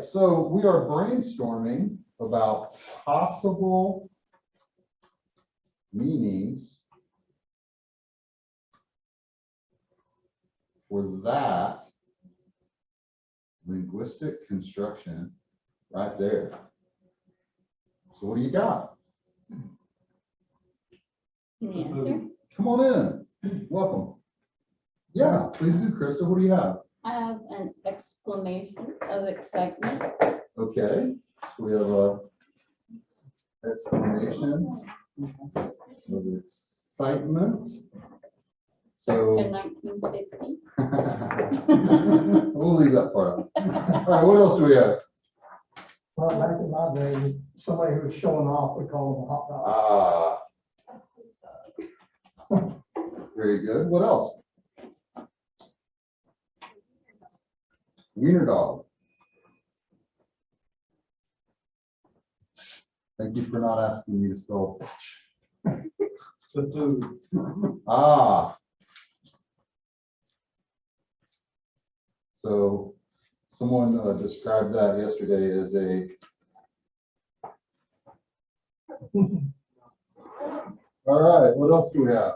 right, so we are brainstorming about possible meanings for that linguistic construction right there. So what do you got? Can you answer? Come on in. Welcome. Yeah, please do, Krista. What do you have? I have an exclamation of excitement. Okay, so we have a exclamation of excitement. So In 1960. we'll leave that part out. All right, what else do we have? Well, back in my day, somebody who was showing off, we call them a hot dog. Very good. What else? Wiener dog. Thank you for not asking me to spell Ah. So someone described that yesterday as a all right, what else do we have?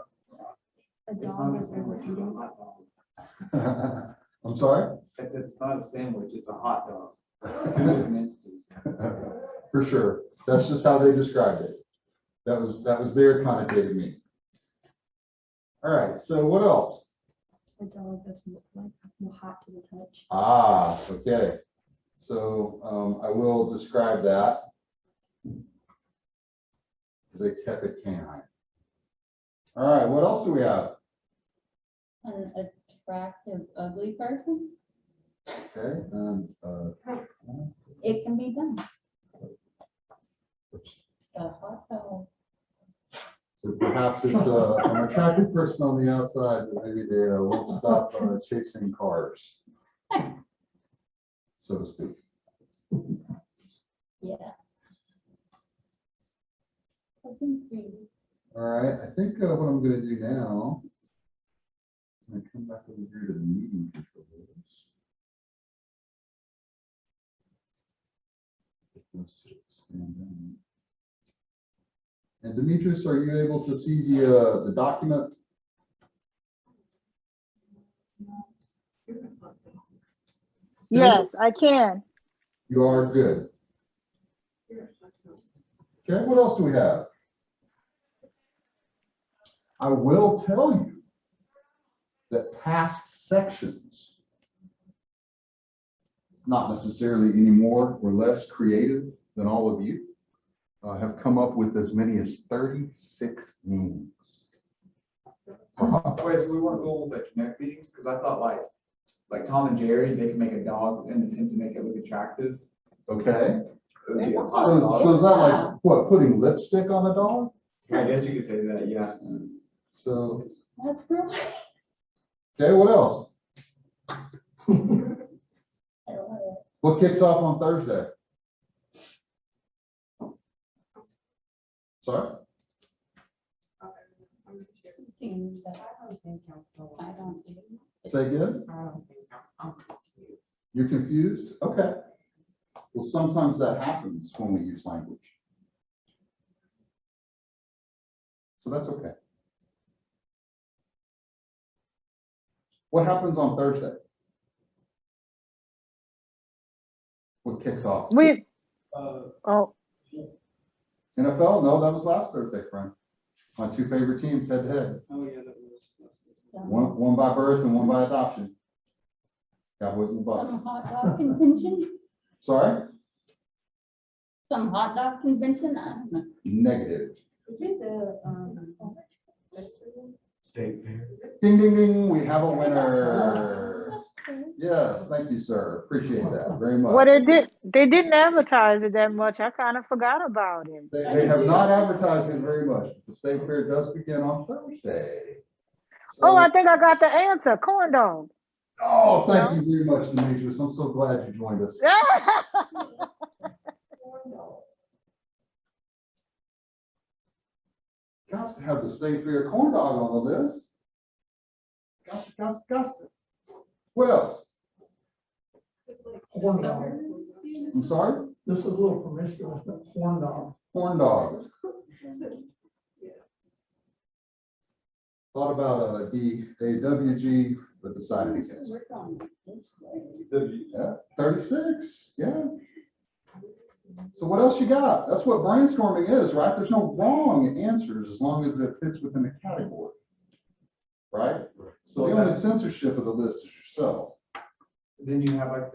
It's not a sandwich, it's a hot dog. I'm sorry? I said it's not a sandwich, it's a hot dog. Two different entities. For sure. That's just how they described it. That was their connotative meaning. All right, so what else? A dog that's more hot to the touch. Ah, okay. So I will describe that as a tepid canine. All right, what else do we have? An attractive, ugly person. Okay, and It can be done. A hot dog. so perhaps it's an attractive person on the outside, but maybe they won't stop chasing cars, so to speak. Yeah. Something pretty. All right, I think what I'm going to do now, I'm going to come back over here to the meeting controls. Let's just expand that. And Demetrius, are you able to see the document? Yes, I can. You are good. Okay, what else do we have? I will tell you that past sections, not necessarily any more or less creative than all of you, have come up with as many as 36 meanings. Wait, so we weren't going with the connect meetings, because I thought like Tom and Jerry, they could make a dog and attempt to make it look attractive. Okay, It would be a There's a hot so dog. is that like what, putting lipstick on a dog? I guess you could say that, yeah. So, That's right. okay, what else? I love it. What kicks off on Thursday? Sorry? Things that I don't do. Say again? You're confused? Okay. Well, sometimes that happens when we use language. So that's okay. What happens on Thursday? What kicks off? Oh, NFL? No, that was last Thursday, Frank. My two favorite teams head to head. Oh, yeah, that was. One by birth and one by adoption. Cowboys and the Bucks. Some hot dog convention. Sorry? Some hot dog convention. I don't know. Negative. Is it the, State fair. Ding, ding, ding. We have a winner. Yes, thank you, sir. Appreciate that very much. well, they didn't advertise it that much. I kind of forgot about it. They have not advertised it very much. The state fair does begin on Thursday. Oh, I think I got the answer. Corn dog. Oh, thank you very much, Demetrius. I'm so glad you joined us. Got to have the state fair corn dog on the list. Got to. What else? Corn dog. I'm sorry? This is a little promiscuous, but corn dog. Corn dog. Thought about a DAWG, but decided against it. Yeah, 36, yeah. So what else you got? That's what brainstorming is, right? There's no wrong answers as long as it fits within the category, right? So the only censorship of the list is yourself. Then you have like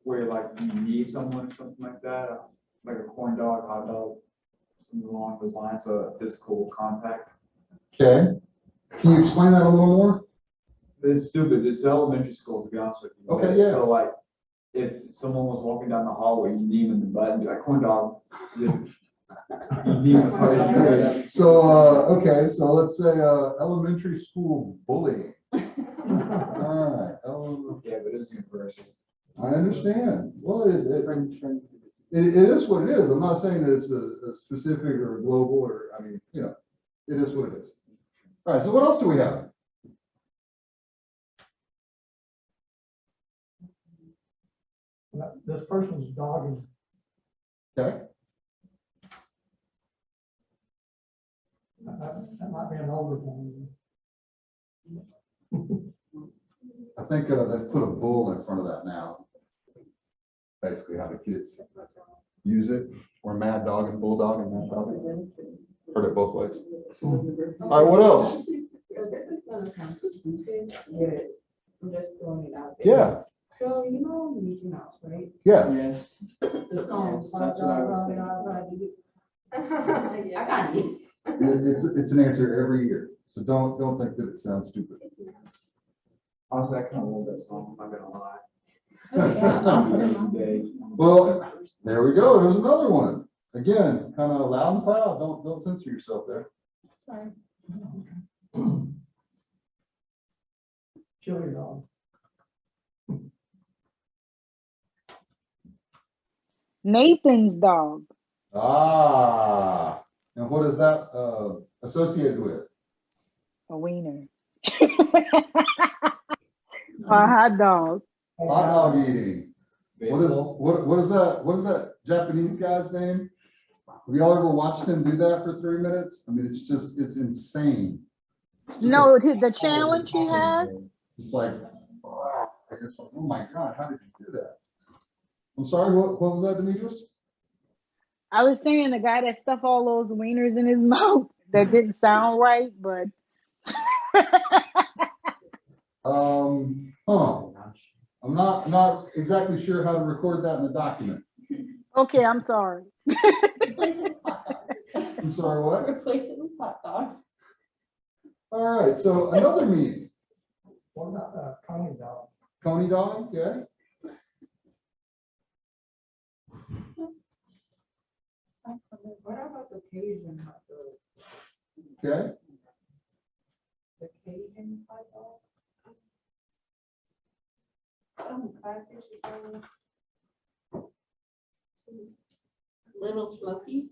where like you need someone or something like that, like a corn dog, hot dog, something along those lines, so physical contact. Okay. Can you explain that a little more? It's stupid. It's elementary school, to be honest with you. Okay, yeah. So like, if someone was walking down the hallway, you need them in the butt and be like, corn dog. You need them as hard as you can. So, okay, so let's say elementary school bullying. All right. Yeah, but it's universal. I understand. Well, it is what it is. I'm not saying that it's a specific or a global or, I mean, you know, it is what it is. All right, so what else do we have? This person's dog is, Okay. that might be an older one. I think they put a bull in front of that now. Basically how the kids use it, or mad dog and bulldog and mad dog. Heard it both ways. All right, what else? So this is gonna sound stupid, but I'm just throwing it out there. Yeah, So you know Mickey Mouse, right? yeah. Yes. The song. Yes, that's what I was thinking. I got it. It's an answer every year. So don't think that it sounds stupid. Honestly, I kind of love that song, I'm not gonna lie. Well, there we go. There's another one. Again, kind of loud and proud. Don't censor yourself there. Sorry. Chili dog. Nathan's dog. Ah, and what is that associated with? A wiener. A hot dog. Hot dog eating. What is that Japanese guy's name? Have y'all ever watched him do that for 3 minutes? I mean, it's insane. No, the challenge he had. It's like, oh my God, how did you do that? I'm sorry, what was that, Demetrius? I was saying the guy that stuffed all those wieners in his mouth. That didn't sound right, but. I'm not exactly sure how to record that in the document. Okay, I'm sorry. Replace it with hot dogs. I'm sorry, what? Replace it with hot dogs. All right, so another meme. What about Coney dog? Coney dog, yeah. What about the Cajun hot dog? Okay. The Cajun hot dog? Some classics, you know. Little Smokies.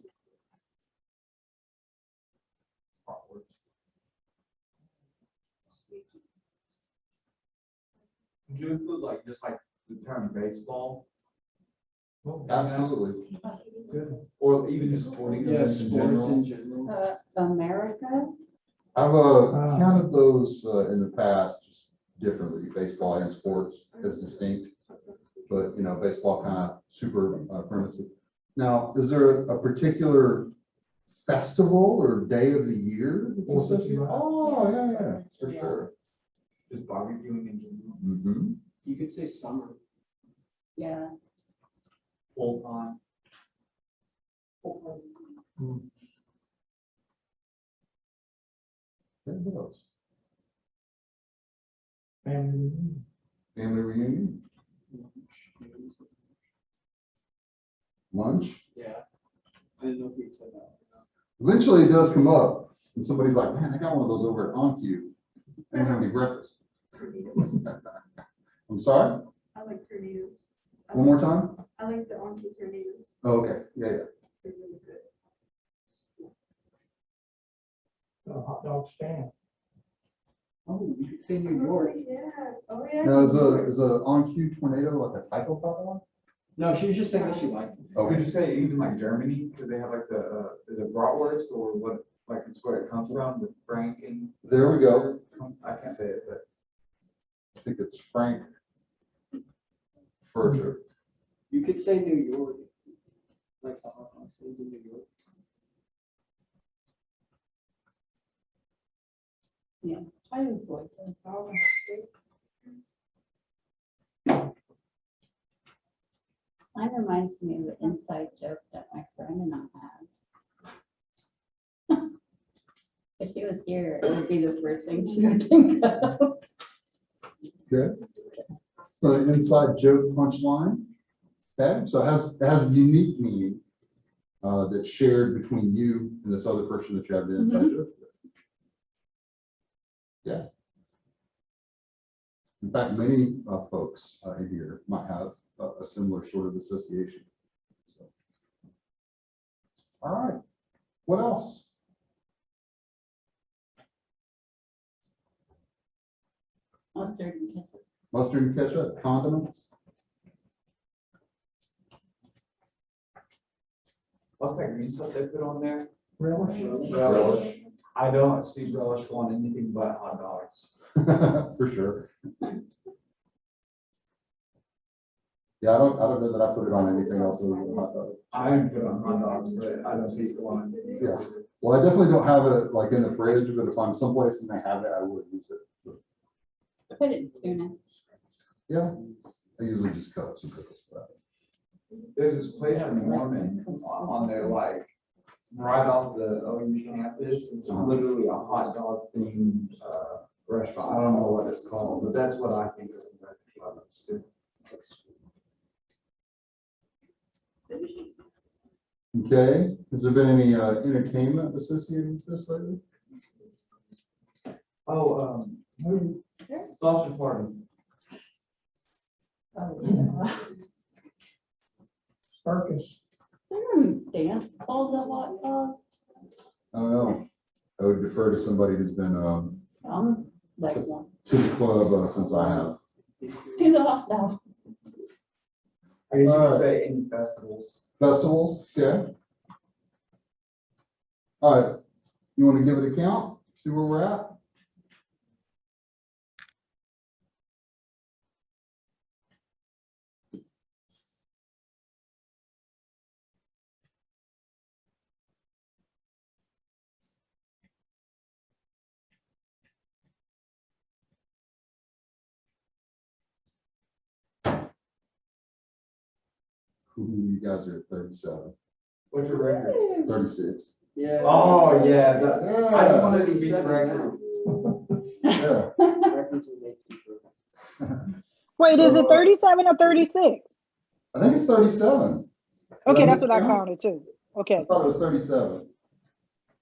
Would you include like, just like the term baseball? Absolutely. Or even just sporting events in general? America? I've counted those in the past just differently, baseball and sports as distinct. But, you know, baseball kind of super primitive. Now, is there a particular festival or day of the year that's Fourth of associated? July. Oh, yeah, for sure. Just barbecuing in general, Mm-hmm. You could say summer. Yeah. full time. What else? And Family reunion, lunch. Yeah. I didn't know if we said that. Eventually it does come up and somebody's like, man, I got one of those over at OnQ. I didn't have any breakfast. I'm sorry? I like tornadoes. One more time? I like the Onky tornadoes. Oh, okay, yeah. They're really good. a hot dog stand. Oh, you could say New York. Yeah, oh yeah. Now, is a on-cue tornado like a typo, by the way? No, she was just saying that she liked it. Could Okay, you say even like Germany, because they have like the, is it bratwurst or what, like it's where it comes from, the Franken? there we go. I can't say it, but I think it's Frank Furcher. You could say New York, like the hot dog stands in New York. I avoid those. Mine reminds me of an inside joke that my friend and I had. If she was here, it would be the first thing she would think of. Good. So inside joke punchline. Okay, so it has a unique meaning that's shared between you and this other person that you have the inside joke with. Yeah. In fact, many folks in here might have a similar sort of association. So. All right. What else? Mustard and ketchup. Mustard and ketchup, condiments. what's that green stuff they put on there? Relish. Relish. I don't see relish on anything but hot dogs. For sure. Yeah, I don't know that I put it on anything else other than hot dog. I didn't put it on hot dogs, but I don't see it on. Yeah. Well, I definitely don't have it like in the fridge, but if I'm someplace and they have it, I would use it. Put it in tuna. Yeah, I usually just cut up some pickles for that. There's this place in Norman on there, like, right off the OU campus. It's literally a hot dog themed, restaurant. I don't know what it's called, but that's what I think of. Okay, has there been any entertainment associated with this lately? Oh, sausage party. Circus. Dance called the hot dog. I don't know. I would defer to somebody who's been Like one. to the club since I have. To the hot dog. I guess you Alright. could say any festivals. Festivals, yeah. All right, you want to give it a count? See where we're at? Ooh, you guys are at 37, What's your record? 36. Yeah. Oh, yeah, that's, I just Yeah, wanted to beat the record. yeah. Records are made to be broken. Wait, is So, it 37 or 36? I think it's 37. Okay, Did that's what I miscount? counted too. Okay, I thought it was 37.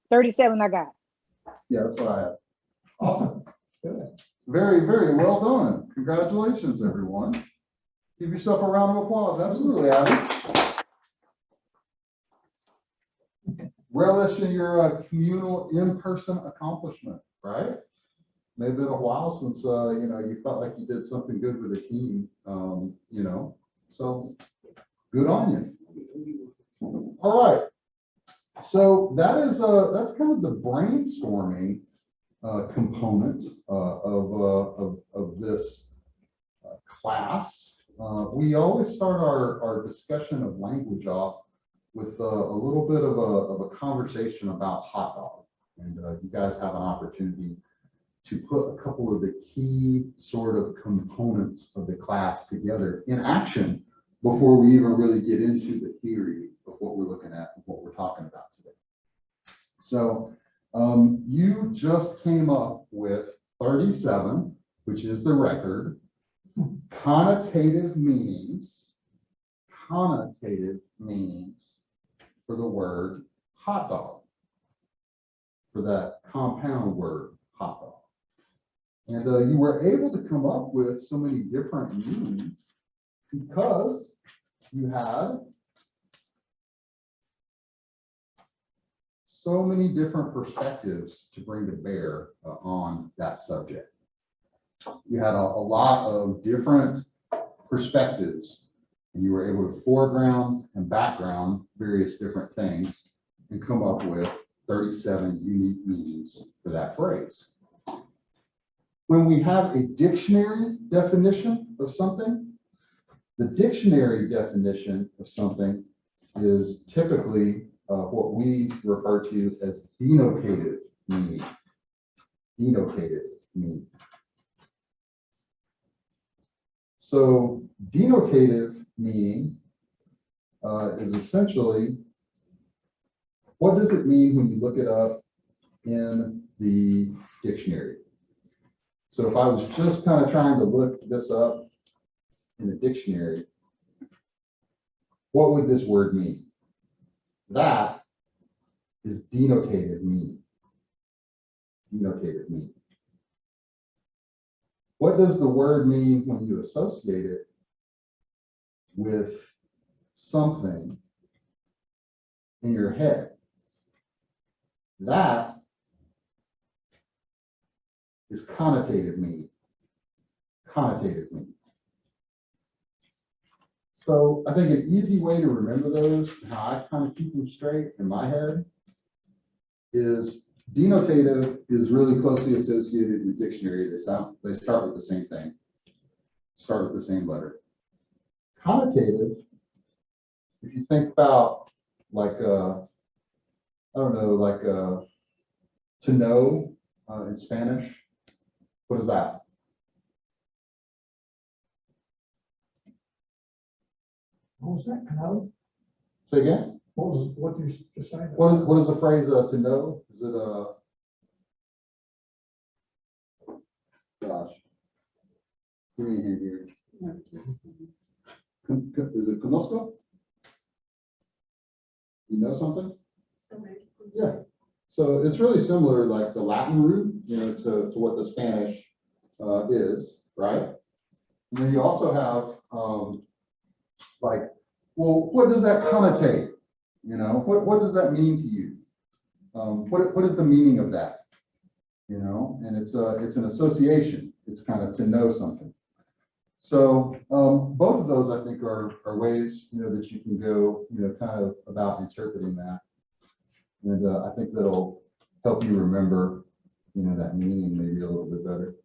37 I got. Yeah, that's what I had. Awesome. Good. Very, very well done. Congratulations, everyone. Give yourself a round of applause. Absolutely, Abby. Relish in your communal in-person accomplishment, right? Maybe been a while since you felt like you did something good with a team. So good on you. All right. So that's kind of the brainstorming component of this class. We always start our discussion of language off with a little bit of a conversation about hot dog. And you guys have an opportunity to put a couple of the key sort of components of the class together in action before we even really get into the theory of what we're looking at and what we're talking about today. So you just came up with 37, which is the record. Connotative meanings for the word hot dog, for that compound word hot dog. And you were able to come up with so many different meanings because you had so many different perspectives to bring to bear on that subject. You had a lot of different perspectives And you were able to foreground and background various different things and come up with 37 unique meanings for that phrase. When we have a dictionary definition of something, the dictionary definition of something is typically what we refer to as denotative meaning. Denotative meaning. So denotative meaning is essentially, what does it mean when you look it up in the dictionary? So if I was just kind of trying to look this up in the dictionary, what would this word mean? That is denotative meaning. Denotative meaning. What does the word mean when you associate it with something in your head? That is connotative meaning. Connotative meaning. So I think an easy way to remember those, how I kind of keep them straight in my head, is denotative is really closely associated with dictionary. They start with the same thing, start with the same letter. Connotative, if you think about like I don't know, like to know in Spanish, what is that? What was that, Canal? Say again? What you just saying? What is the phrase to know? Is it gosh, give me a hint here. Is it conozco? You know something? Yeah. So it's really similar, like the Latin root, to what the Spanish is, right? And then you also have like, well, what does that connotate? What does that mean to you? What is the meaning of that? And it's an association. It's kind of to know something. So both of those, I think, are ways that you can go kind of about interpreting that, and I think that'll help you remember that meaning maybe a little bit better.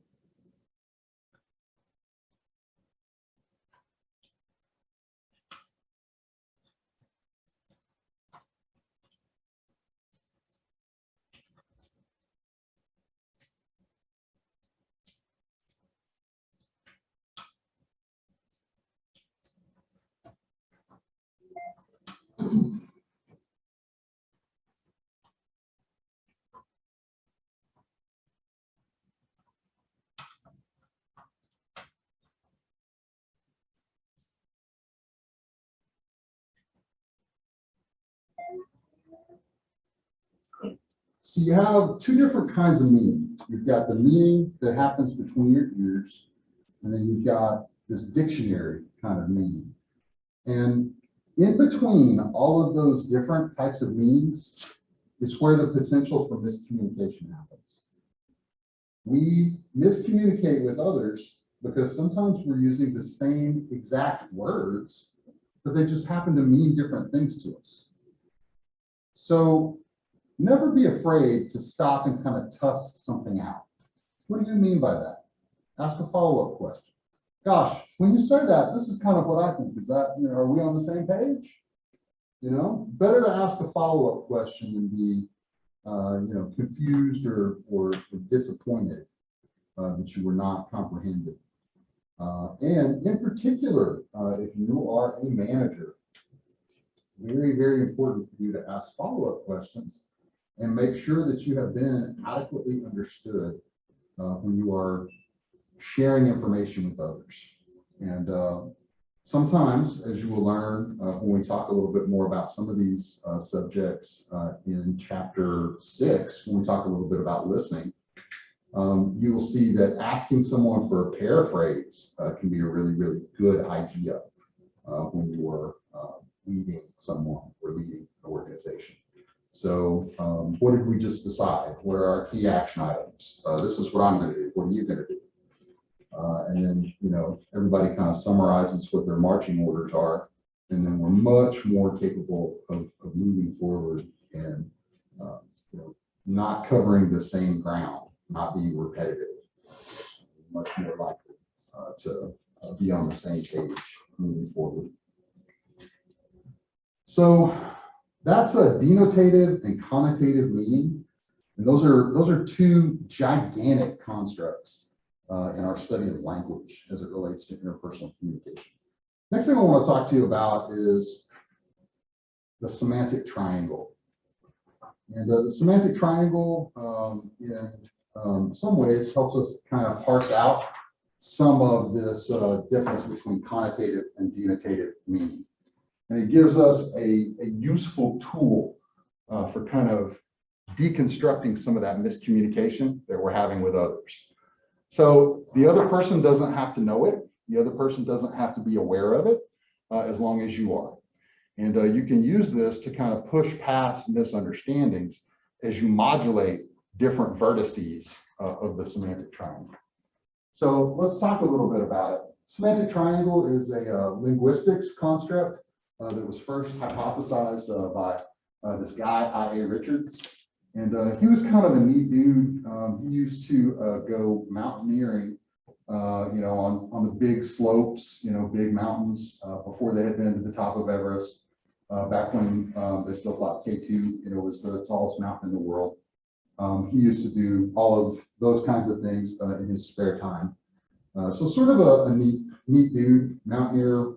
So you have two different kinds of meaning. You've got the meaning that happens between your ears, and then you've got this dictionary kind of meaning. And in between all of those different types of meanings is where the potential for miscommunication happens. We miscommunicate with others because sometimes we're using the same exact words, but they just happen to mean different things to us. So never be afraid to stop and kind of tuss something out. What do you mean by that? Ask a follow-up question. Gosh, when you say that, this is kind of what I think. Is that, are we on the same page? Better to ask a follow-up question than be, confused or disappointed that you were not comprehended. And in particular, if you are a manager, very, very important for you to ask follow-up questions and make sure that you have been adequately understood when you are sharing information with others. And sometimes, as you will learn when we talk a little bit more about some of these subjects in chapter 6, when we talk a little bit about listening, you will see that asking someone for a paraphrase can be a really, really good idea when you are leading someone or leading an organization. So what did we just decide? What are our key action items? This is what I'm going to do. What are you going to do? And then, everybody kind of summarizes what their marching orders are. And then we're much more capable of moving forward and, not covering the same ground, not being repetitive. Much more likely to be on the same page moving forward. So that's a denotative and connotative meaning. And those are two gigantic constructs in our study of language as it relates to interpersonal communication. Next thing I want to talk to you about is the semantic triangle. And the semantic triangle, in some ways, helps us kind of parse out some of this difference between connotative and denotative meaning. And it gives us a useful tool for kind of deconstructing some of that miscommunication that we're having with others. So the other person doesn't have to know it. The other person doesn't have to be aware of it as long as you are. And you can use this to kind of push past misunderstandings as you modulate different vertices of the semantic triangle. So let's talk a little bit about it. Semantic triangle is a linguistics construct that was first hypothesized by this guy, I.A. Richards. And he was kind of a neat dude. He used to go mountaineering, on the big slopes, big mountains before they had been to the top of Everest. Back when they still thought K2, was the tallest mountain in the world. He used to do all of those kinds of things in his spare time. So sort of a neat dude, mountaineer,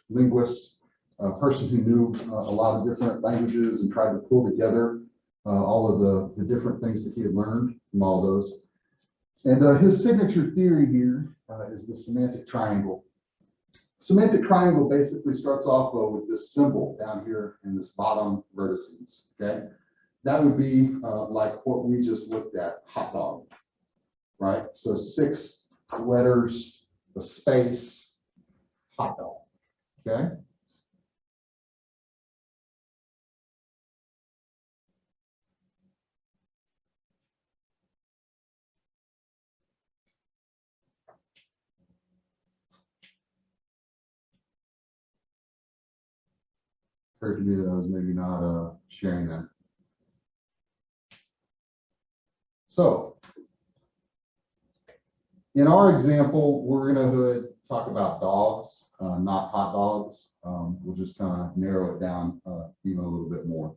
linguist, a person who knew a lot of different languages and tried to pull together all of the different things that he had learned from all those. And his signature theory here is the semantic triangle. Semantic triangle basically starts off with this symbol down here in this bottom vertices, okay? That would be like what we just looked at, hot dog, right? So 6 letters, a space, hot dog, okay? Occurred to me that I was maybe not sharing that. So, in our example, we're going to talk about dogs, not hot dogs. We'll just kind of narrow it down even a little bit more.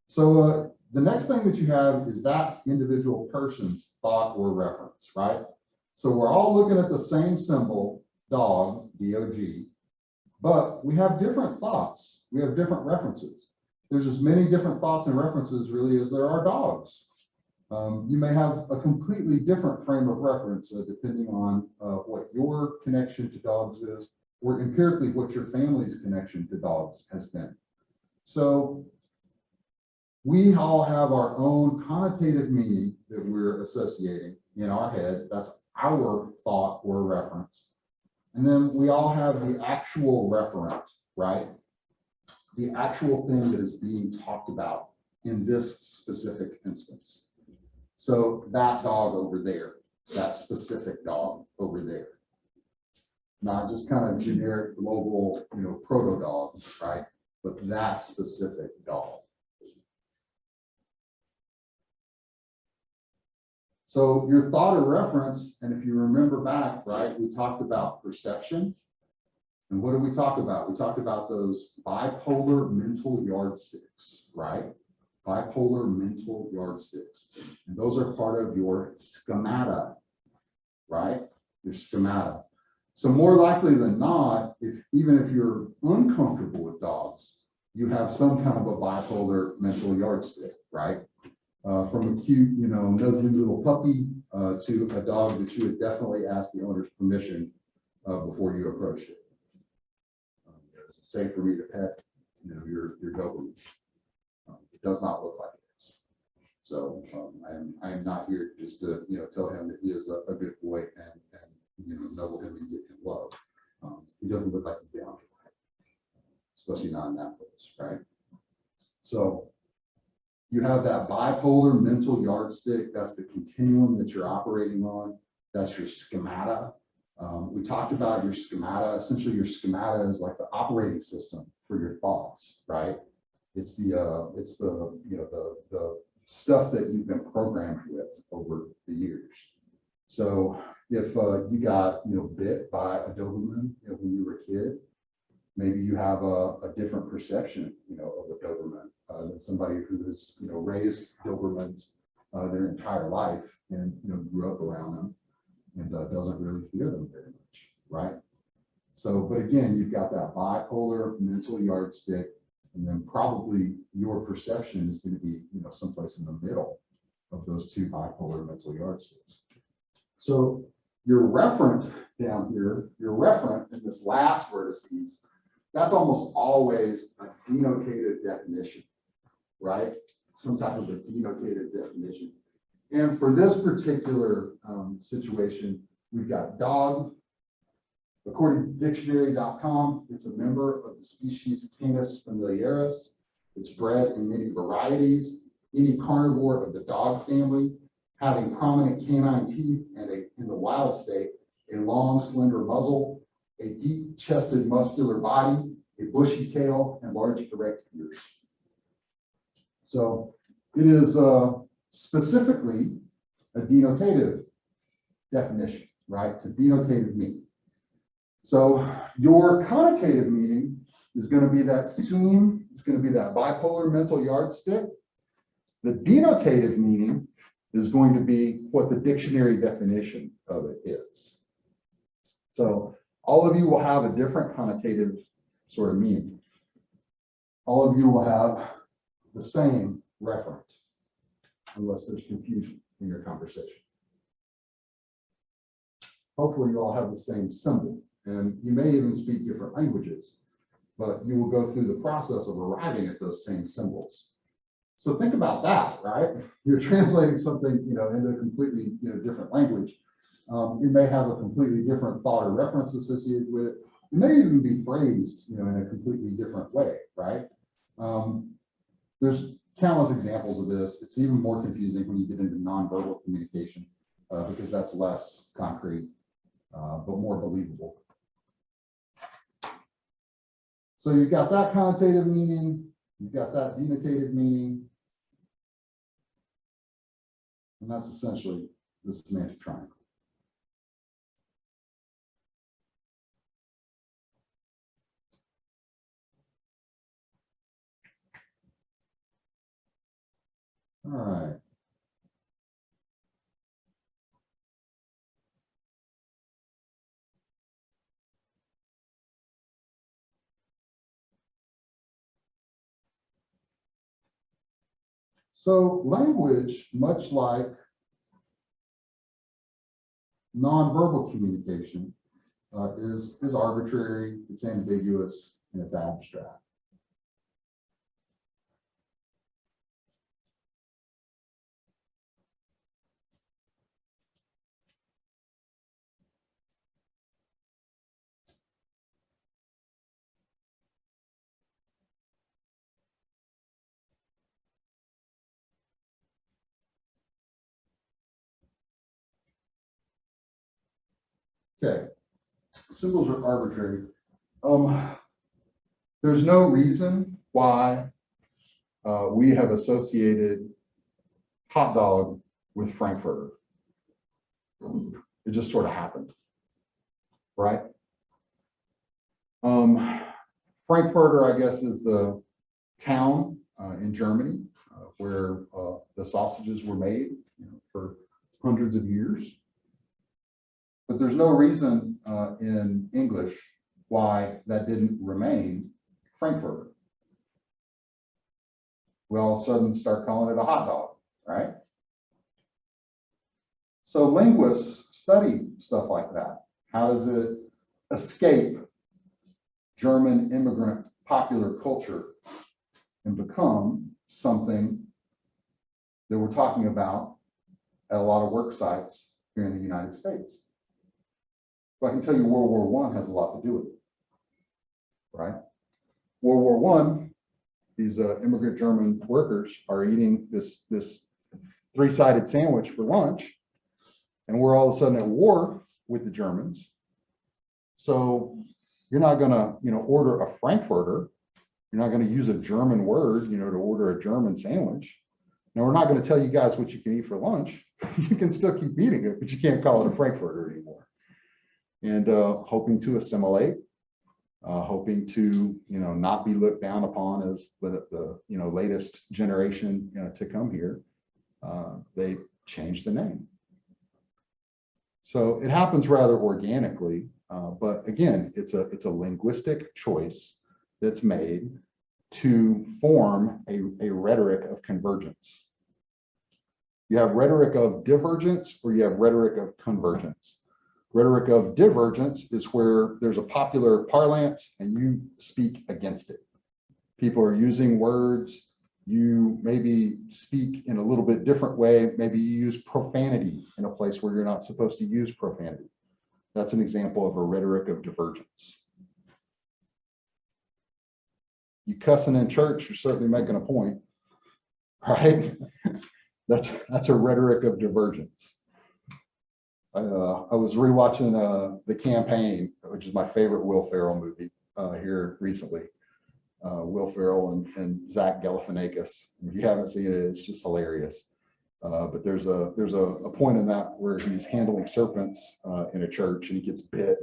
So, the next thing that you have is that individual person's thought or reference, right? So, we're all looking at the same symbol, dog, D-O-G, but we have different thoughts. We have different references. There's as many different thoughts and references really as there are dogs. You may have a completely different frame of reference depending on what your connection to dogs is, or empirically what your family's connection to dogs has been. So we all have our own connotative meaning that we're associating in our head. That's our thought or reference. And then we all have the actual referent, right? The actual thing that is being talked about in this specific instance. So that dog over there, that specific dog over there. Not just kind of generic global, proto dog, right? But that specific dog. So your thought or reference, and if you remember back, right, we talked about perception. And what did we talk about? We talked about those bipolar mental yardsticks, right? Bipolar mental yardsticks. And those are part of your schemata, right? Your schemata. So more likely than not, even if you're uncomfortable with dogs, you have some kind of a bipolar mental yardstick, right? From a cute, nuzzly little puppy to a dog that you would definitely ask the owner's permission before you approached it. Is it safe for me to pet, your Doberman? It does not look like it is. So I am not here just to, tell him that he is a good boy and nuzzle him and give him love. He doesn't look like he's down for it, especially not in that place, right? So you have that bipolar mental yardstick. That's the continuum that you're operating on. That's your schemata. We talked about your schemata. Essentially, your schemata is like the operating system for your thoughts, right? It's the the stuff that you've been programmed with over the years. So if you got bit by a Doberman when you were a kid, maybe you have a different perception of a Doberman than somebody who has raised Dobermans their entire life and grew up around them and doesn't really fear them very much, right? So, but again, you've got that bipolar mental yardstick, and then probably your perception is going to be someplace in the middle of those two bipolar mental yardsticks. So your referent down here, your referent in this last vertices, that's almost always a denotative definition, right? Some type of a denotative definition. And for this particular situation, we've got dog. According to dictionary.com, it's a member of the species Canis familiaris. It's bred in many varieties. Any carnivore of the dog family, having prominent canine teeth and in the wild state, a long, slender muzzle, a deep-chested muscular body, a bushy tail, and large erect ears. So it is specifically a denotative definition, right? It's a denotative meaning. So your connotative meaning is going to be that scheme. It's going to be that bipolar mental yardstick. The denotative meaning is going to be what the dictionary definition of it is. So all of you will have a different connotative sort of meaning. All of you will have the same referent, unless there's confusion in your conversation. Hopefully you all have the same symbol, and you may even speak different languages, but you will go through the process of arriving at those same symbols. So think about that, right? You're translating something, into a completely, different language. You may have a completely different thought or reference associated with it. It may even be phrased, in a completely different way, right? There's countless examples of this. It's even more confusing when you get into nonverbal communication because that's less concrete, but more believable. So you've got that connotative meaning, you've got that denotative meaning, and that's essentially the semantic triangle. All right. So language, much like nonverbal communication, is arbitrary, it's ambiguous, and it's abstract. Okay, symbols are arbitrary. There's no reason why we have associated hot dog with Frankfurter. It just sort of happened, right? Frankfurter, I guess, is the town in Germany where the sausages were made for hundreds of years. But there's no reason in English why that didn't remain Frankfurter. We all of a sudden start calling it a hot dog, right? So linguists study stuff like that. How does it escape German immigrant popular culture and become something that we're talking about at a lot of work sites here in the United States? But I can tell you World War I has a lot to do with it, right? World War I, these immigrant German workers are eating this three-sided sandwich for lunch, and we're all of a sudden at war with the Germans. So you're not gonna, order a Frankfurter. You're not gonna use a German word, to order a German sandwich. Now, we're not gonna tell you guys what you can eat for lunch. You can still keep eating it, but you can't call it a Frankfurter anymore. And hoping to assimilate, hoping to, not be looked down upon as the latest generation to come here, they changed the name. So it happens rather organically, but again, it's a linguistic choice that's made to form a rhetoric of convergence. You have rhetoric of divergence or you have rhetoric of convergence. Rhetoric of divergence is where there's a popular parlance and you speak against it. People are using words, you maybe speak in a little bit different way, maybe you use profanity in a place where you're not supposed to use profanity. That's an example of a rhetoric of divergence. You cussing in church, you're certainly making a point, right? That's a rhetoric of divergence. I was rewatching The Campaign, which is my favorite Will Ferrell movie here recently. Will Ferrell and Zach Galifianakis. If you haven't seen it, it's just hilarious. But there's a point in that where he's handling serpents in a church and he gets bit,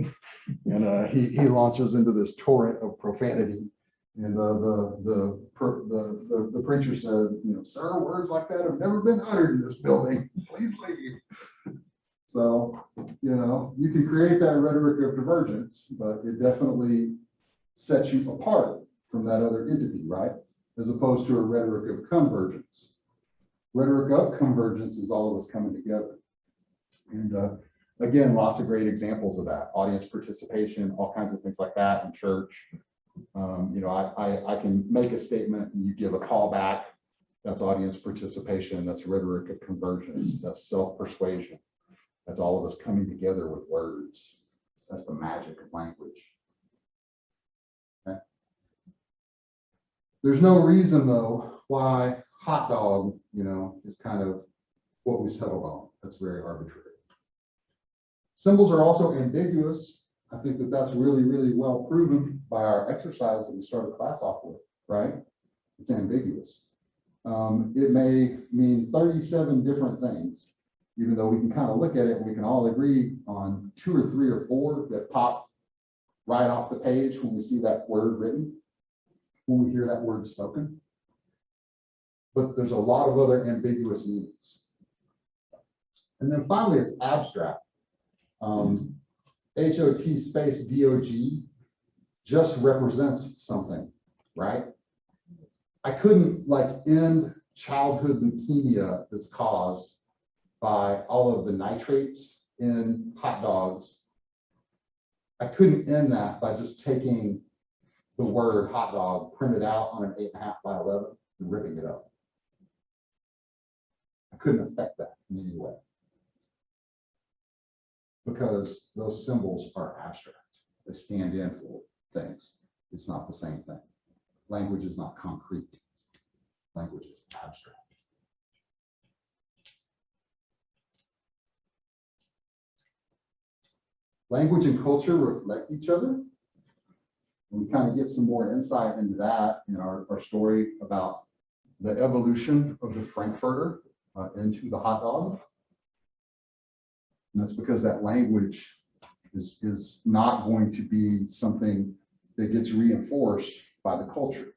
and he launches into this torrent of profanity. And the preacher said, sir, words like that have never been uttered in this building. Please leave. So, you can create that rhetoric of divergence, but it definitely sets you apart from that other entity, right? As opposed to a rhetoric of convergence. Rhetoric of convergence is all of us coming together. And again, lots of great examples of that. Audience participation, all kinds of things like that in church. I can make a statement and you give a call back. That's audience participation. That's rhetoric of convergence. That's self-persuasion. That's all of us coming together with words. That's the magic of language. Okay. There's no reason, though, why hot dog, is kind of what we settled on. That's very arbitrary. Symbols are also ambiguous. I think that's really, really well proven by our exercise that we started class off with, right? It's ambiguous. It may mean 37 different things, even though we can kind of look at it and we can all agree on 2 or 3 or 4 that pop right off the page when we see that word written, when we hear that word spoken. But there's a lot of other ambiguous meanings. And then finally, it's abstract. HOT space DOG just represents something, right? I couldn't end childhood leukemia that's caused by all of the nitrates in hot dogs. I couldn't end that by just taking the word hot dog printed out on an 8.5 by 11 and ripping it up. I couldn't affect that in any way because those symbols are abstract. They stand in for things. It's not the same thing. Language is not concrete. Language is abstract. Language and culture reflect each other. And we kind of get some more insight into that in our story about the evolution of the Frankfurter into the hot dog. And that's because that language is not going to be something that gets reinforced by the culture.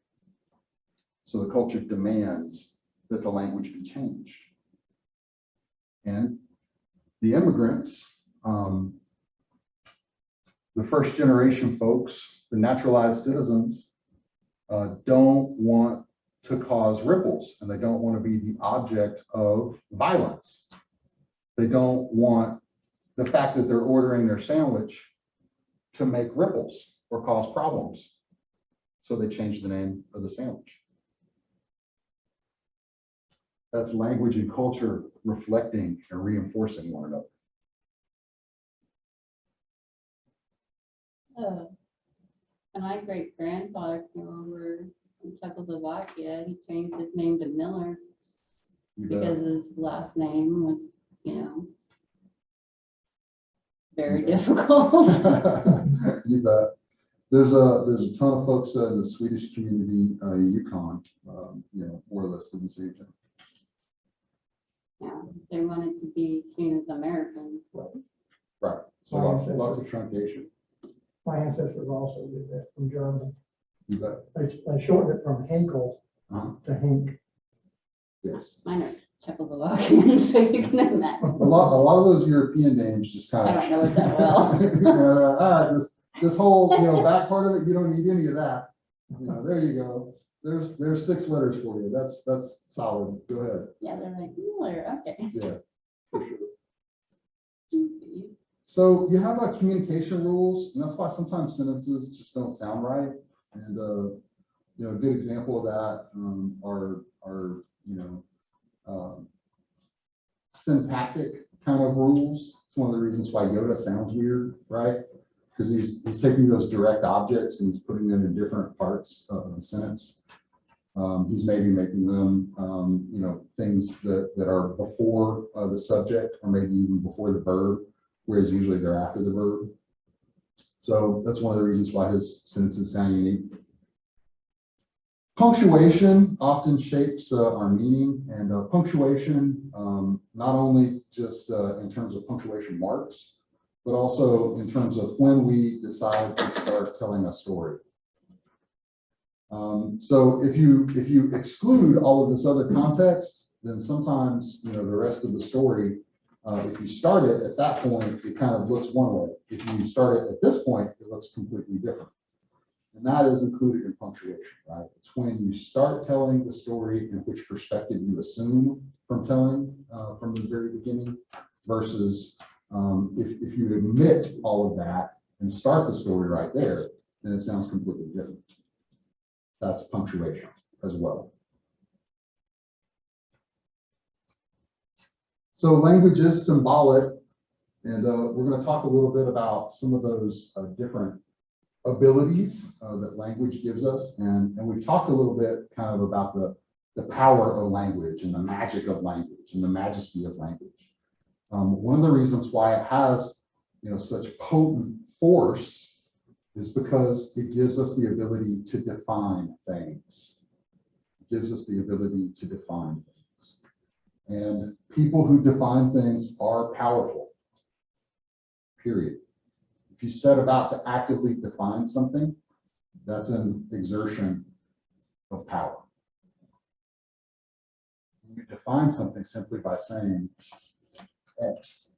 So the culture demands that the language be changed. And the immigrants, the first generation folks, the naturalized citizens, don't want to cause ripples, and they don't want to be the object of violence. They don't want the fact that they're ordering their sandwich to make ripples or cause problems. So they change the name of the sandwich. That's language and culture reflecting and reinforcing one another. My great grandfather came over from Czechoslovakia. He changed his name to Miller because his last name was, very difficult. You bet. There's a ton of folks in the Swedish community, Yukon, more or less doing the same thing. Yeah, they wanted to be seen as Americans. Right. So lots of truncation. My ancestors also did that from Germany. You bet. They shortened it from Henkel to Hink. Yes. Mine are Czechoslovakian, so you can imagine. A lot of those European names just kind of. I don't know it that well. This whole, back part of it, you don't need any of that. There you go. There's 6 letters for you. That's solid. Go ahead. Yeah, they're like, Miller, okay. Yeah, for sure. So you have communication rules, and that's why sometimes sentences just don't sound right. And a good example of that are syntactic kind of rules. It's one of the reasons why Yoda sounds weird, right? Because he's taking those direct objects and he's putting them in different parts of the sentence. He's maybe making them, things that are before the subject, or maybe even before the verb, whereas usually they're after the verb. So that's one of the reasons why his sentences sound unique. Punctuation often shapes our meaning, and punctuation, not only just in terms of punctuation marks, but also in terms of when we decide to start telling a story. So if you exclude all of this other context, then sometimes the rest of the story, if you start it at that point, it kind of looks one way. If you start it at this point, it looks completely different. And that is included in punctuation, right? It's when you start telling the story and which perspective you assume from telling from the very beginning, versus if you omit all of that and start the story right there, then it sounds completely different. That's punctuation as well. So language is symbolic, and we're going to talk a little bit about some of those different abilities that language gives us, and we've talked a little bit kind of about the power of language and the magic of language and the majesty of language. One of the reasons why it has such potent force is because it gives us the ability to define things. It gives us the ability to define things. And people who define things are powerful, period. If you set about to actively define something, that's an exertion of power. You define something simply by saying X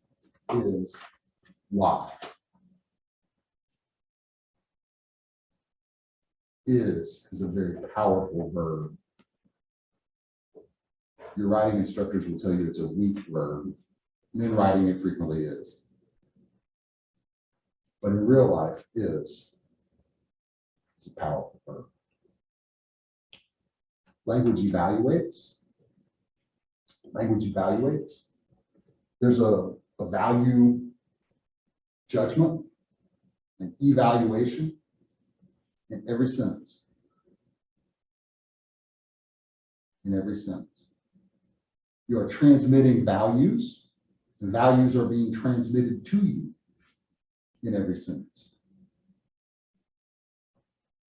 is Y. Is a very powerful verb. Your writing instructors will tell you it's a weak verb, and in writing it frequently is. But in real life, it's a powerful verb. Language evaluates. Language evaluates. There's a value judgment, an evaluation in every sentence. In every sentence. You are transmitting values. The values are being transmitted to you in every sentence.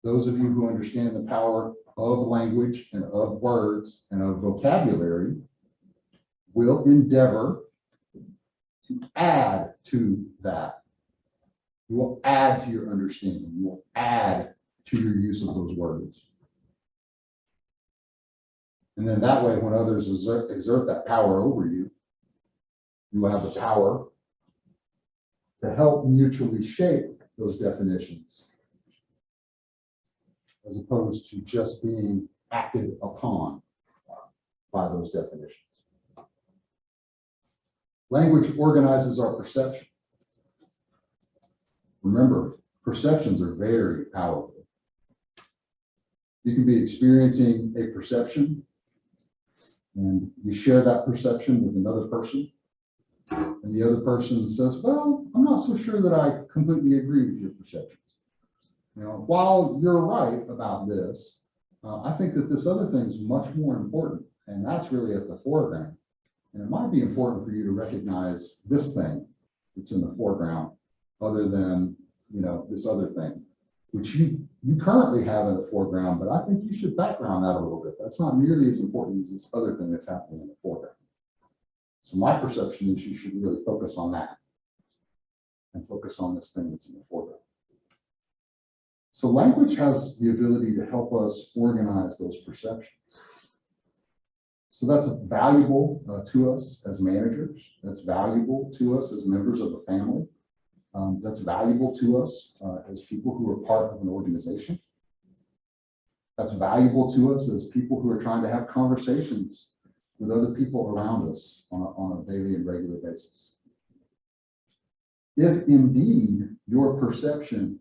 Those of you who understand the power of language and of words and of vocabulary will endeavor to add to that. You will add to your understanding. You will add to your use of those words. And then that way, when others exert that power over you, you will have the power to help mutually shape those definitions, as opposed to just being acted upon by those definitions. Language organizes our perception. Remember, perceptions are very powerful. You can be experiencing a perception, and you share that perception with another person, and the other person says, well, I'm not so sure that I completely agree with your perceptions. While you're right about this, I think that this other thing is much more important, and that's really at the foreground. And it might be important for you to recognize this thing that's in the foreground, other than, this other thing, which you currently have in the foreground, but I think you should background that a little bit. That's not nearly as important as this other thing that's happening in the foreground. So my perception is you should really focus on that and focus on this thing that's in the foreground. So language has the ability to help us organize those perceptions. So that's valuable to us as managers. That's valuable to us as members of a family. That's valuable to us as people who are part of an organization. That's valuable to us as people who are trying to have conversations with other people around us on a daily and regular basis. If indeed your perception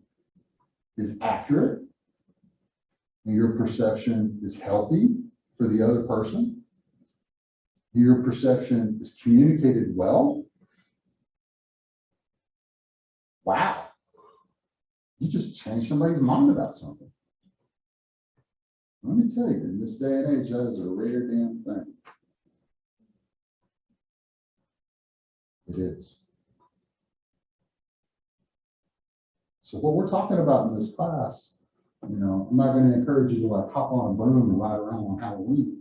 is accurate and your perception is healthy for the other person, your perception is communicated well, wow, you just changed somebody's mind about something. Let me tell you, in this day and age, that is a rare damn thing. It is. So what we're talking about in this class, I'm not going to encourage you to like hop on a broom and ride around on Halloween.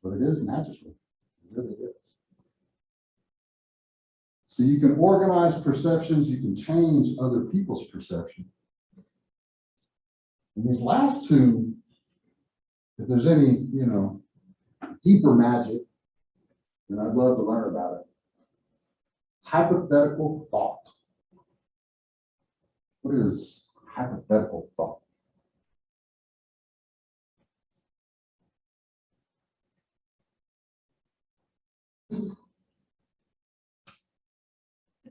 But it is magical. It really is. So you can organize perceptions, you can change other people's perception. And these last two, if there's any, deeper magic, then I'd love to learn about it. Hypothetical thought. What is hypothetical thought?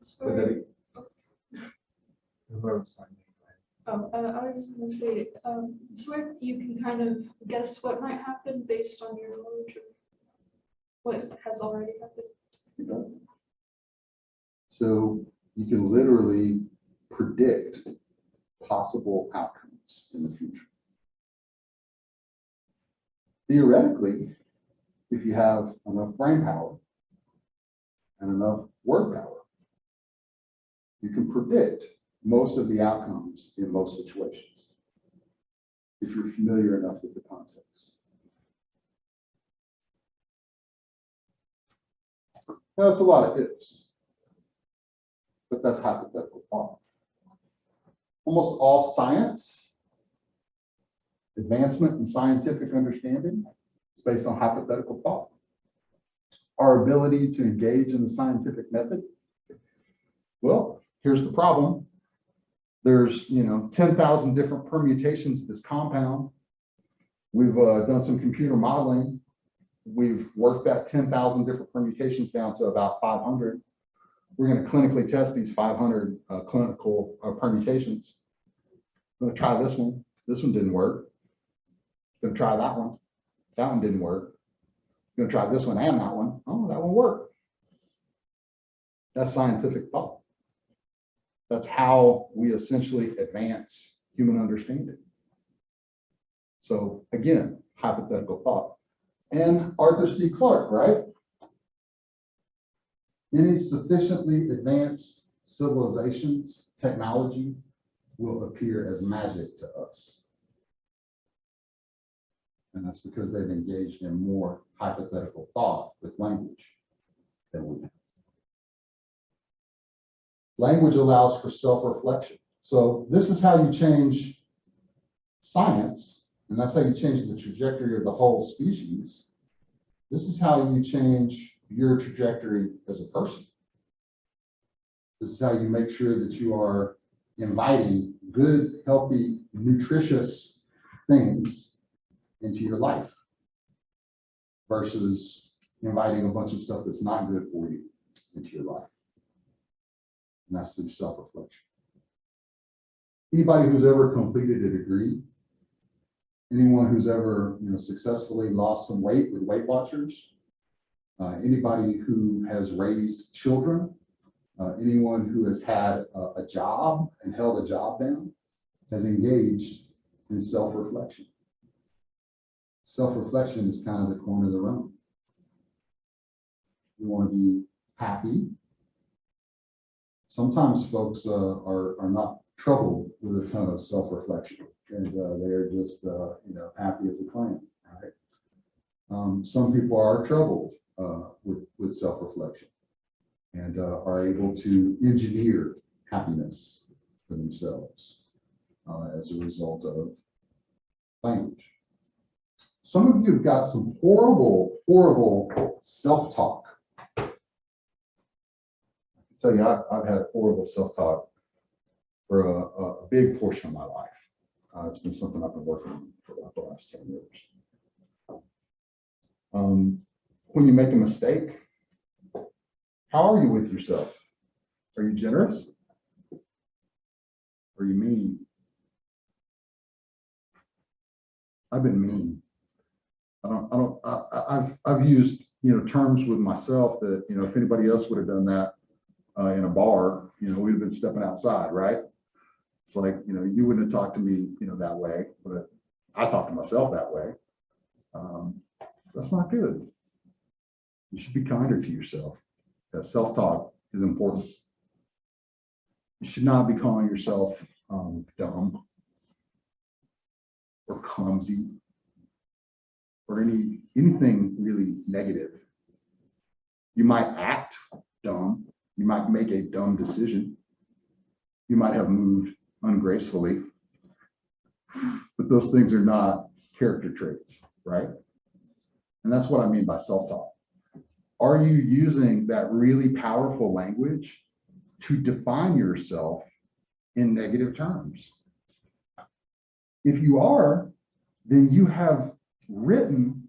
It's where, I was just gonna say, it's where you can kind of guess what might happen based on your knowledge of what has already happened. So you can literally predict possible outcomes in the future. Theoretically, if you have enough brain power and enough word power, you can predict most of the outcomes in most situations, if you're familiar enough with the context. Now, it's a lot of ifs, but that's hypothetical thought. Almost all science, advancement in scientific understanding, is based on hypothetical thought. Our ability to engage in the scientific method, well, here's the problem. There's 10,000 different permutations of this compound. We've done some computer modeling. We've worked that 10,000 different permutations down to about 500. We're going to clinically test these 500 clinical permutations. I'm going to try this one. This one didn't work. I'm going to try that one. That one didn't work. I'm going to try this one and that one. Oh, that one worked. That's scientific thought. That's how we essentially advance human understanding. So again, hypothetical thought. And Arthur C. Clarke, right? Any sufficiently advanced civilizations, technology will appear as magic to us. And that's because they've engaged in more hypothetical thought with language than we have. Language allows for self-reflection. So this is how you change science, and that's how you change the trajectory of the whole species. This is how you change your trajectory as a person. This is how you make sure that you are inviting good, healthy, nutritious things into your life versus inviting a bunch of stuff that's not good for you into your life. And that's through self-reflection. Anybody who's ever completed a degree, anyone who's ever successfully lost some weight with Weight Watchers, anybody who has raised children, anyone who has had a job and held a job down, has engaged in self-reflection. Self-reflection is kind of the corner of the room. We want to be happy. Sometimes folks are not troubled with a ton of self-reflection, and they are just happy as a clam, right? Some people are troubled with self-reflection and are able to engineer happiness for themselves as a result of language. Some of you have got some horrible, horrible self-talk. I can tell you, I've had horrible self-talk for a big portion of my life. It's been something I've been working on for about the last 10 years. When you make a mistake, how are you with yourself? Are you generous? Are you mean? I've been mean. I've used, terms with myself that, if anybody else would have done that in a bar, we'd have been stepping outside, right? It's like, you wouldn't have talked to me, that way, but I talk to myself that way. That's not good. You should be kinder to yourself. That self-talk is important. You should not be calling yourself dumb or clumsy or anything really negative. You might act dumb. You might make a dumb decision. You might have moved ungracefully, but those things are not character traits, right? And that's what I mean by self-talk. Are you using that really powerful language to define yourself in negative terms? If you are, then you have written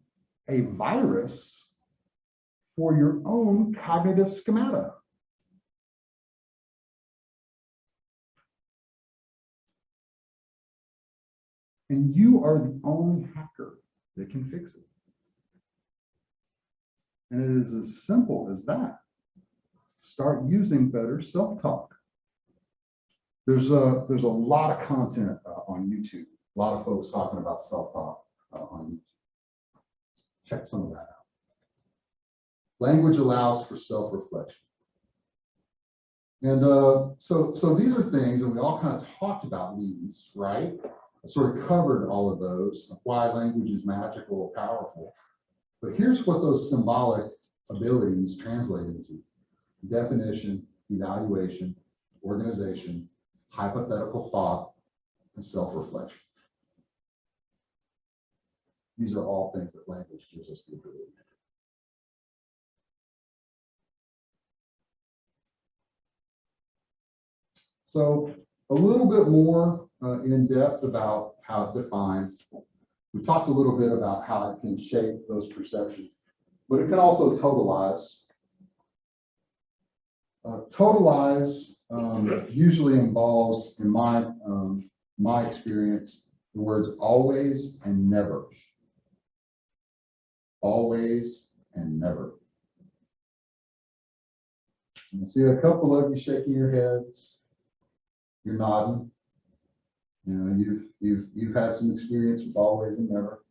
a virus for your own cognitive schemata. And you are the only hacker that can fix it. And it is as simple as that. Start using better self-talk. There's a lot of content on YouTube. A lot of folks talking about self-talk on YouTube. Check some of that out. Language allows for self-reflection. And so these are things, and we all kind of talked about these, right? I sort of covered all of those, why language is magical or powerful. But here's what those symbolic abilities translate into: definition, evaluation, organization, hypothetical thought, and self-reflection. These are all things that language gives us the ability to do. So a little bit more in depth about how it defines. We talked a little bit about how it can shape those perceptions, but it can also totalize. Totalize usually involves, in my experience, the words always and never. Always and never. I see a couple of you shaking your heads. You're nodding. You've had some experience with always and never.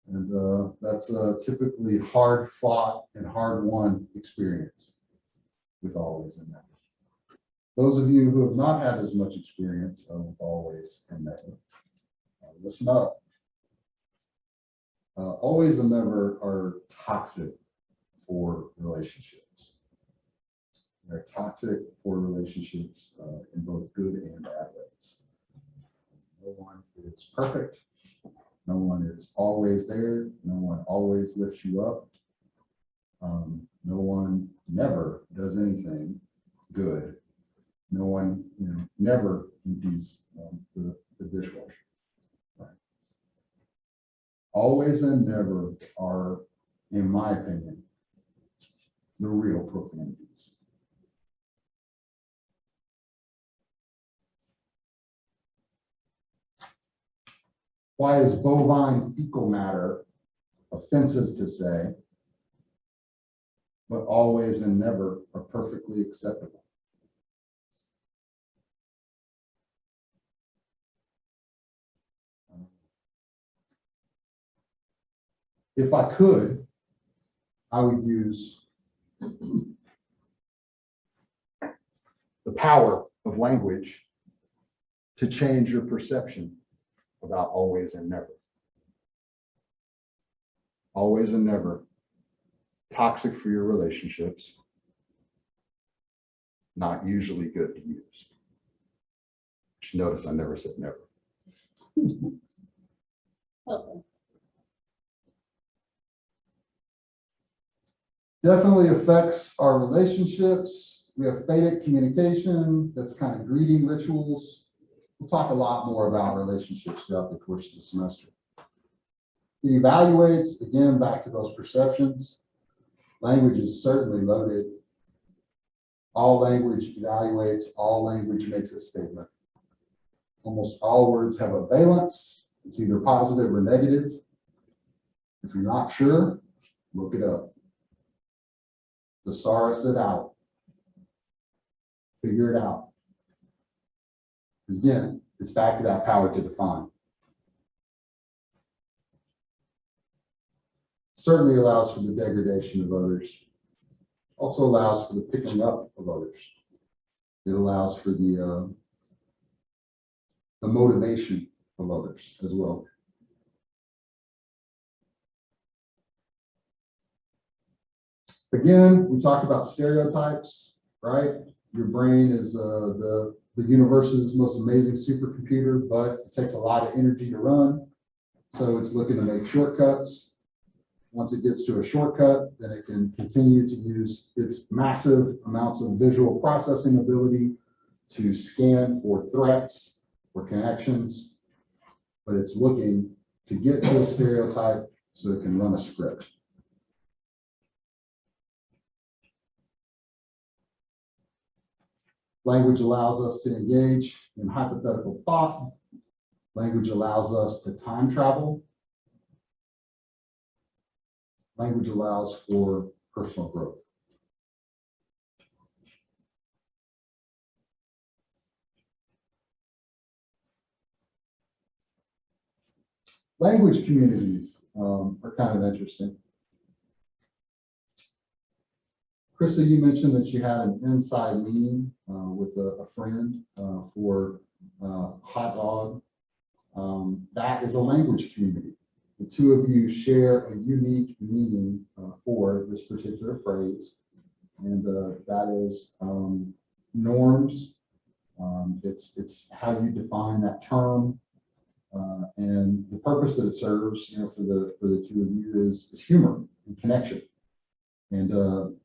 And that's a typically hard fought and hard won experience with always and never. Those of you who have not had as much experience with always and never, listen up. Always and never are toxic for relationships. They're toxic for relationships in both good and bad ways. No one is perfect. No one is always there. No one always lifts you up. No one never does anything good. No one, never empties the dishwasher. Right. Always and never are, in my opinion, the real profanities. Why is bovine fecal matter offensive to say, but always and never are perfectly acceptable? If I could, I would use the power of language to change your perception about always and never. Always and never. Toxic for your relationships. Not usually good to use. You notice I never said never. Okay. Definitely affects our relationships. We have Vedic communication, that's kind of greeting rituals. We'll talk a lot more about relationships throughout the course of the semester. It evaluates, again, back to those perceptions. Language is certainly loaded. All language evaluates, all language makes a statement. Almost all words have a valence. It's either positive or negative. If you're not sure, look it up. Thesaurus it out. Figure it out. Because again, it's back to that power to define. Certainly allows for the degradation of others. Also allows for the picking up of others. It allows for the motivation of others as well. Again, we talked about stereotypes, right? Your brain is the universe's most amazing supercomputer, but it takes a lot of energy to run. So it's looking to make shortcuts. Once it gets to a shortcut, then it can continue to use its massive amounts of visual processing ability to scan for threats or connections. But it's looking to get to a stereotype so it can run a script. Language allows us to engage in hypothetical thought. Language allows us to time travel. Language allows for personal growth. Language communities are kind of interesting. Krista, you mentioned that you had an inside meeting with a friend for hot dog. That is a language community. The two of you share a unique meaning for this particular phrase, and that is norms. It's how you define that term, and the purpose that it serves, for the two of you is humor and connection. And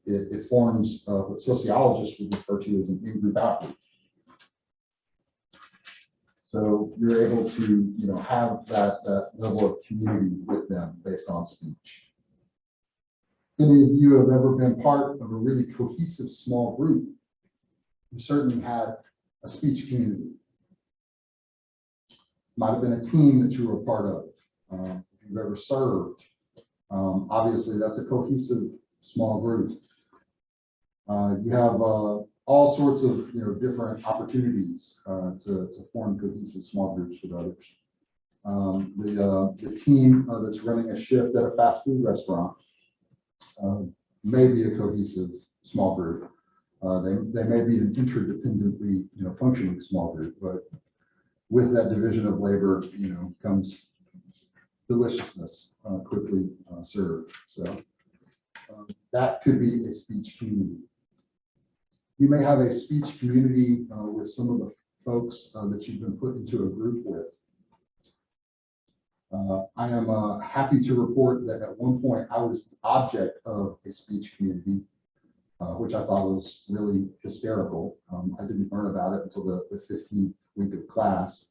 it forms what sociologists would refer to as an in-group outreach. So you're able to, have that level of community with them based on speech. If any of you have ever been part of a really cohesive small group, you certainly had a speech community. Might have been a team that you were a part of. If you've ever served, obviously that's a cohesive small group. You have all sorts of different opportunities to form cohesive small groups with others. The team that's running a shift at a fast food restaurant may be a cohesive small group. They may be an interdependently functioning small group, but with that division of labor comes deliciousness quickly served. So that could be a speech community. You may have a speech community with some of the folks that you've been put into a group with. I am happy to report that at one point I was the object of a speech community, which I thought was really hysterical. I didn't learn about it until the 15th week of class.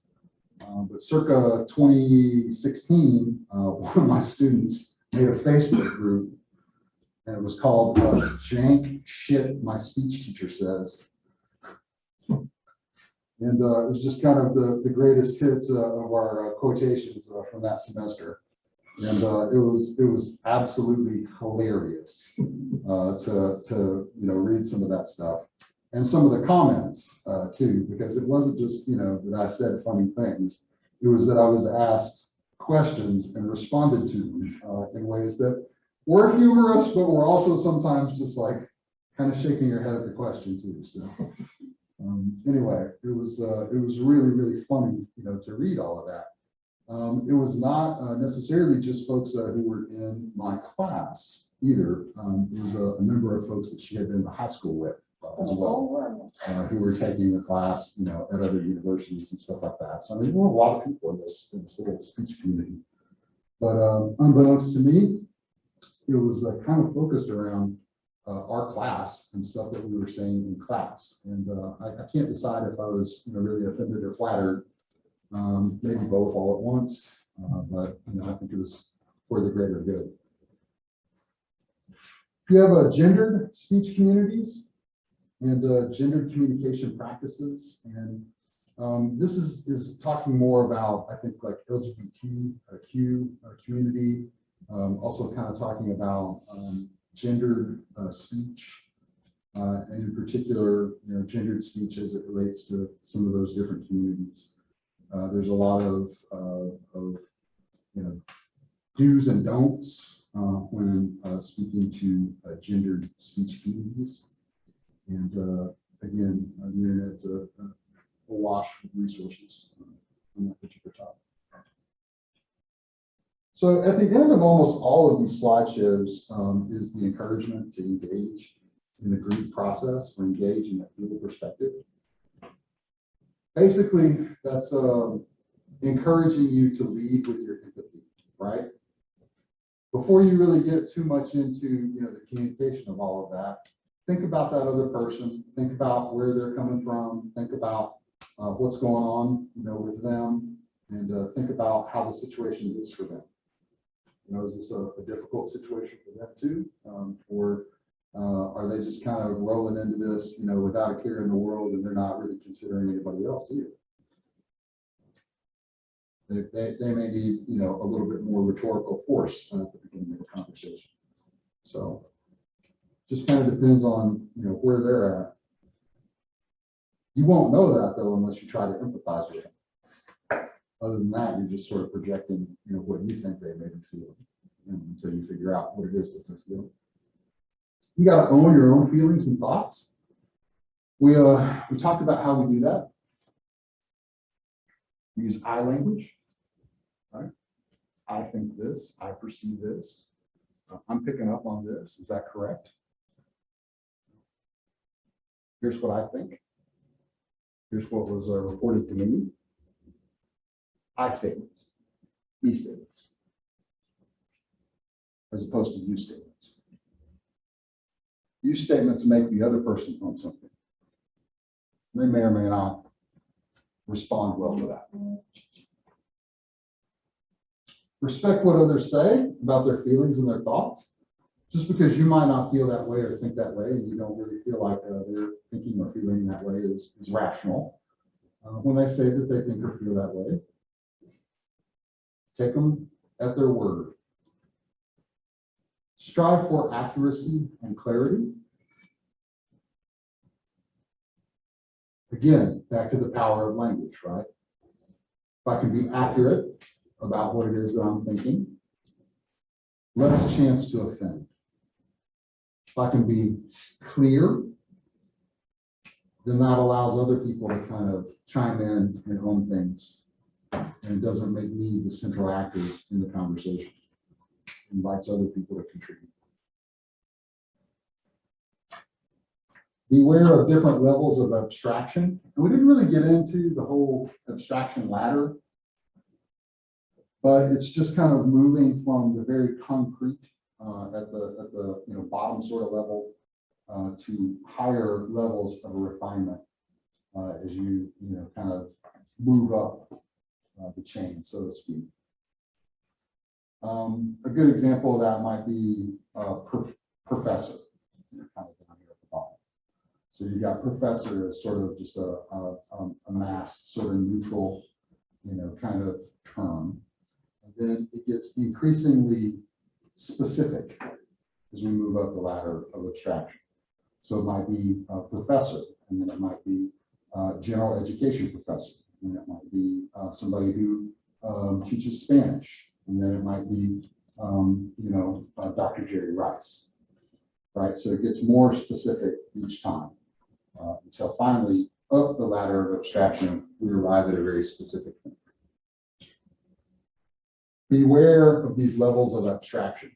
But circa 2016, one of my students made a Facebook group, and it was called Jank Shit My Speech Teacher Says. And it was just kind of the greatest hits of our quotations from that semester. And it was absolutely hilarious to read some of that stuff. And some of the comments too, because it wasn't just, that I said funny things. It was that I was asked questions and responded to them in ways that we're humorous, but we're also sometimes just like kind of shaking your head at the question too. So anyway, it was really, really funny, to read all of that. It was not necessarily just folks who were in my class either. It was a number of folks that she had been to high school with as well, who were taking the class, at other universities and stuff like that. So I mean, there were a lot of people in this little speech community. But unbeknownst to me, it was kind of focused around our class and stuff that we were saying in class. And I can't decide if I was really offended or flattered. Maybe both all at once, but I think it was for the greater good. If you have gendered speech communities and gendered communication practices, and this is talking more about, I think, like LGBTQ community, also kind of talking about gendered speech, and in particular, gendered speech as it relates to some of those different communities. There's a lot of do's and don'ts when speaking to gendered speech communities. And again, the internet's a awash with resources on that particular topic. So at the end of almost all of these slideshows is the encouragement to engage in the group process or engage in a field perspective. Basically, that's encouraging you to lead with your empathy, right? Before you really get too much into the communication of all of that, think about that other person. Think about where they're coming from. Think about what's going on, with them, and think about how the situation is for them. Is this a difficult situation for them too, or are they just kind of rolling into this, without a care in the world, and they're not really considering anybody else either? They may need, a little bit more rhetorical force at the beginning of the conversation. So just kind of depends on, where they're at. You won't know that though, unless you try to empathize with them. Other than that, you're just sort of projecting, what you think they may be feeling, until you figure out what it is that they're feeling. You got to own your own feelings and thoughts. We talked about how we do that. We use I language, right? I think this, I perceive this. I'm picking up on this. Is that correct? Here's what I think. Here's what was reported to me. I statements, me statements, as opposed to you statements. You statements make the other person own something. They may or may not respond well to that. Respect what others say about their feelings and their thoughts. Just because you might not feel that way or think that way, and you don't really feel like they're thinking or feeling that way is rational. When they say that they think or feel that way, take them at their word. Strive for accuracy and clarity. Again, back to the power of language, right? If I can be accurate about what it is that I'm thinking, less chance to offend. If I can be clear, then that allows other people to kind of chime in and own things. And it doesn't make me the central actor in the conversation. It invites other people to contribute. Beware of different levels of abstraction. And we didn't really get into the whole abstraction ladder, but it's just kind of moving from the very concrete at the bottom sort of level to higher levels of refinement as you kind of move up the chain, so to speak. A good example of that might be professor, kind of down here at the bottom. So you've got professor as sort of just a mass, sort of neutral, kind of term. And then it gets increasingly specific as we move up the ladder of abstraction. So it might be a professor, and then it might be general education professor, and it might be somebody who teaches Spanish, and then it might be Dr. Jerry Rice, right? So it gets more specific each time until finally up the ladder of abstraction, we arrive at a very specific thing. Beware of these levels of abstraction.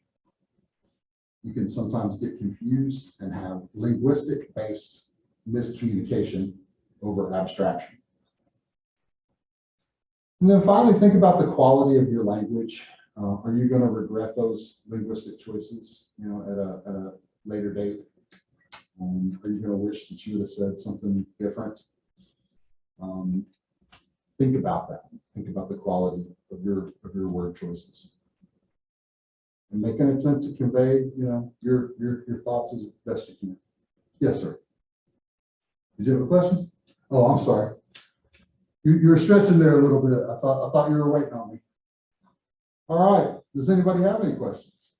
You can sometimes get confused and have linguistic-based miscommunication over abstraction. And then finally, think about the quality of your language. Are you going to regret those linguistic choices, at a later date? Are you going to wish that you would have said something different? Think about that. Think about the quality of your word choices, and make an attempt to convey, your thoughts as best you can. Yes, sir. Did you have a question? Oh, I'm sorry. You were stretching there a little bit. I thought you were waiting on me. All right. Does anybody have any questions?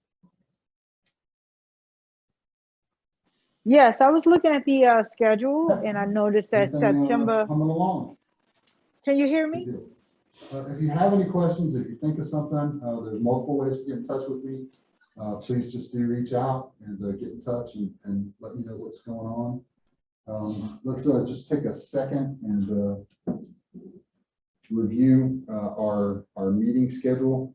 Yes, I was looking at the schedule and I noticed that Anything, September. coming along. Can you hear me? If you have any questions, if you think of something, there's multiple ways to get in touch with me. Please just do reach out and get in touch and let me know what's going on. Let's just take a second and review our meeting schedule.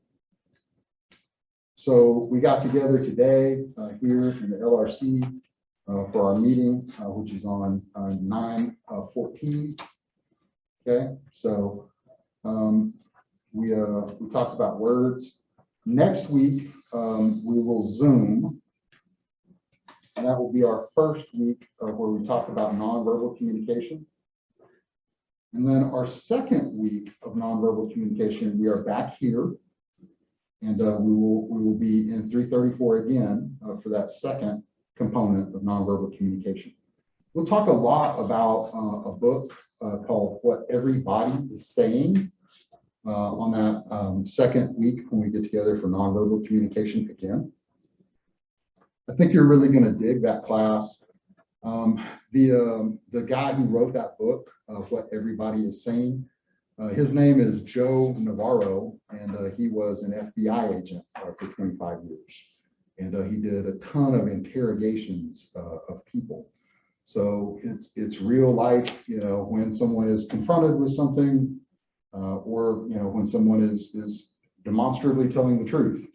So we got together today here in the LRC for our meeting, which is on 9/14. Okay, so we talked about words. Next week we will Zoom, and that will be our first week where we talk about nonverbal communication. And then our second week of nonverbal communication, we are back here, and we will be in 334 again for that second component of nonverbal communication. We'll talk a lot about a book called What Everybody is Saying on that second week when we get together for nonverbal communication again. I think you're really going to dig that class. The guy who wrote that book of What Everybody is Saying, his name is Joe Navarro, and he was an FBI agent for 25 years. And he did a ton of interrogations of people. So it's real life, when someone is confronted with something, or when someone is demonstrably telling the truth.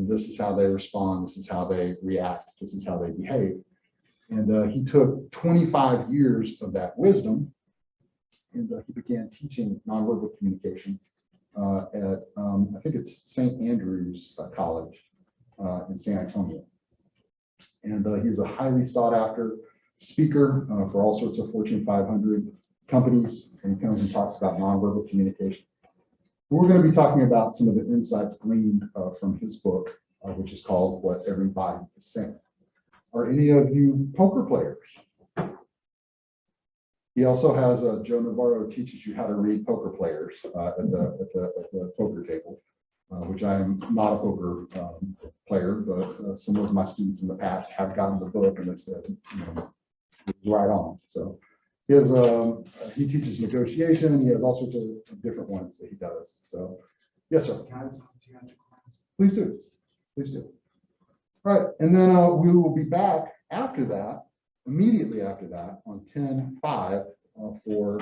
This is how they respond. This is how they react. This is how they behave. And he took 25 years of that wisdom, and he began teaching nonverbal communication at I think it's St. Andrew's College in San Antonio. And he's a highly sought after speaker for all sorts of Fortune 500 companies, and he comes and talks about nonverbal communication. We're going to be talking about some of the insights gleaned from his book, which is called What Everybody is Saying. Are any of you poker players? He also has Joe Navarro teaches you how to read poker players at the poker table, which I am not a poker player, but some of my students in the past have gotten the book and they said, it's right on. So he teaches negotiation. He has all sorts of different ones that he does. So yes, sir. Please do. Please do. All right, and then we will be back after that, immediately after that, on 10/5 for